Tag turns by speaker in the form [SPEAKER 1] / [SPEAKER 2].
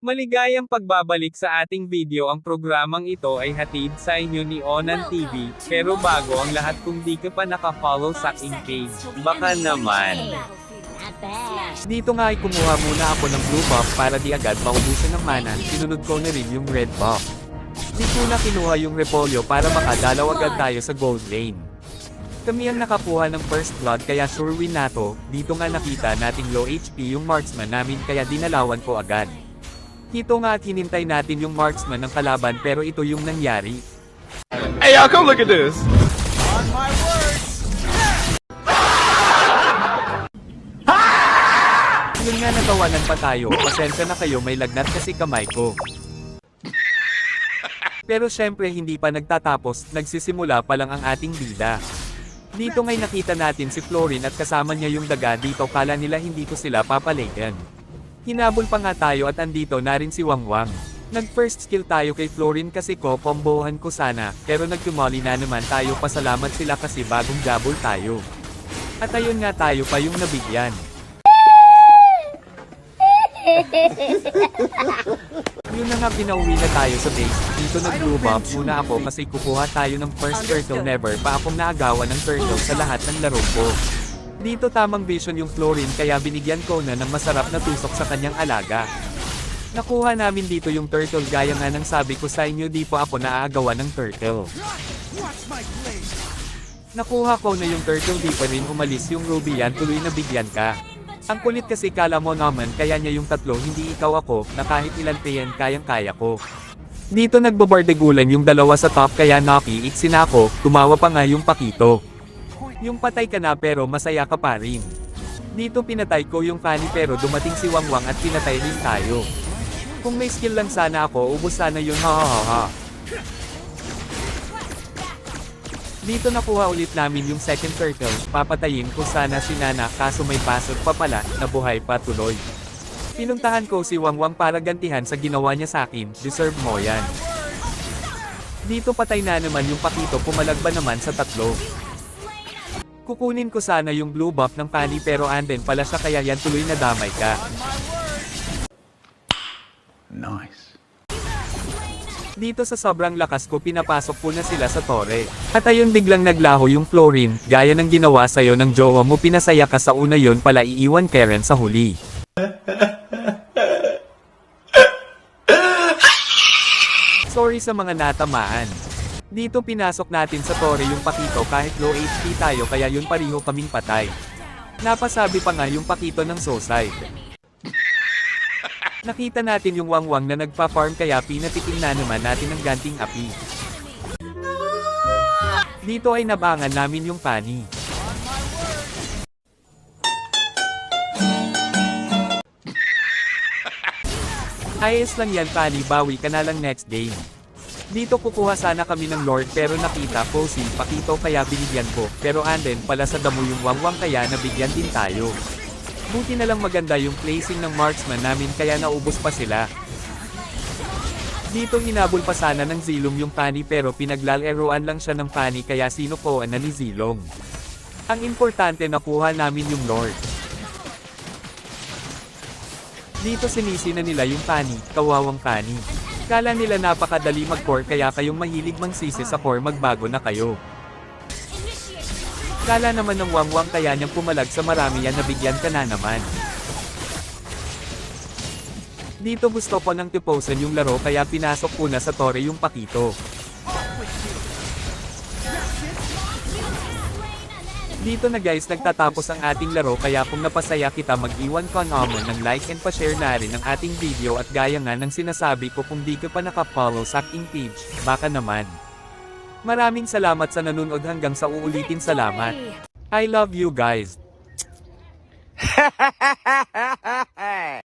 [SPEAKER 1] Maligayang pagbabalik sa ating video. Ang programang ito ay hatid sa inyo ni Onan TV, pero bago ang lahat kung di ka pa naka-follow sa aking page, baka naman. Dito nga ay kumuha muna ako ng blue buff para di agad maubusan ng mana, sinunod ko na rin yung red buff. Di ko na kinuha yung repolyo para makadalaw agad tayo sa gold lane. Kami ang nakakuha ng first blood kaya sure win na to. Dito nga nakita nating low HP yung marksman namin kaya dinalawan ko agad. Dito nga at hinintay natin yung marksman ng kalaban pero ito yung nangyari.
[SPEAKER 2] Hey y'all, come look at this.
[SPEAKER 3] On my words!
[SPEAKER 1] Yun nga natawanan pa tayo, pasensya na kayo may lagnat kasi kamay ko. Pero syempre hindi pa nagtatapos, nagsisimula pa lang ang ating bida. Dito ngay nakita natin si Florin at kasama niya yung daga dito kala nila hindi ko sila papalagan. Hinabol pa nga tayo at andito na rin si Wangwang. Nag-first skill tayo kay Florin kasi kombohan ko sana, pero nagtumali na naman tayo pasalamat sila kasi bagong double tayo. At ayun nga tayo pa yung nabigyan. Yun na nga pinauwi na tayo sa base, dito nag-blue buff muna ako kasi kukuha tayo ng first turtle never pa akong naagawan ng turtle sa lahat ng laro ko. Dito tamang vision yung Florin kaya binigyan ko na ng masarap na tusok sa kanyang alaga. Nakuha namin dito yung turtle gaya nga ng sabi ko sa inyo di po ako naaagawan ng turtle. Nakuha ko na yung turtle di pa rin umalis yung ruby yan tuloy na bigyan ka. Ang kulit kasi kala mo naman kaya niya yung tatlo hindi ikaw ako na kahit ilan pa yan kayang kaya ko. Dito nagbabardegulan yung dalawa sa top kaya nakiiksin ako, tumawa pa nga yung pakito. Yung patay ka na pero masaya ka pa rin. Dito pinatay ko yung Fanny pero dumating si Wangwang at pinatay rin tayo. Kung may skill lang sana ako ubos sana yun ha. Dito nakuha ulit namin yung second turtle, papatayin ko sana si Nana kaso may pasok pa pala, nabuhay pa tuloy. Pinuntahan ko si Wangwang para gantihan sa ginawa niya sa akin, deserve mo yan. Dito patay na naman yung pakito pumalagba naman sa tatlo. Kukunin ko sana yung blue buff ng Fanny pero anden pala siya kaya yan tuloy na damay ka.
[SPEAKER 2] Nice.
[SPEAKER 1] Dito sa sobrang lakas ko pinapasok ko na sila sa tore. At ayun biglang naglaho yung Florin, gaya ng ginawa sa'yo ng jowa mo pinasaya ka sa una yon pala iiwan Karen sa huli. Sorry sa mga natamaan. Dito pinasok natin sa tore yung pakito kahit low HP tayo kaya yun pariho kaming patay. Napasabi pa nga yung pakito ng Sosay. Nakita natin yung Wangwang na nagpa-farm kaya pinatikim na naman natin ang ganting api. Dito ay nabangan namin yung Fanny. Ayos lang yan Fanny, bawi ka na lang next game. Dito kukuha sana kami ng Lord pero nakita ko si Pakito kaya binigyan ko, pero anden pala sa damo yung Wangwang kaya nabigyan din tayo. Buti na lang maganda yung placing ng marksman namin kaya naubos pa sila. Dito hinabol pa sana ng Zilong yung Fanny pero pinaglaleroan lang siya ng Fanny kaya sinukoan na ni Zilong. Ang importante nakuha namin yung Lord. Dito sinisi na nila yung Fanny, kawawang Fanny. Kala nila napakadali mag-core kaya kayong mahilig mangsisi sa core magbago na kayo. Kala naman ng Wangwang kaya niyang pumalag sa marami yan nabigyan ka na naman. Dito gusto ko nang tiposan yung laro kaya pinasok ko na sa tore yung pakito. Dito na guys nagtatapos ang ating laro kaya kung napasaya kita mag-iwan ka naman ng like and pa-share na rin ang ating video at gaya nga ng sinasabi ko kung di ka pa naka-follow sa aking page, baka naman. Maraming salamat sa nanonood hanggang sa uulitin salamat. I love you guys.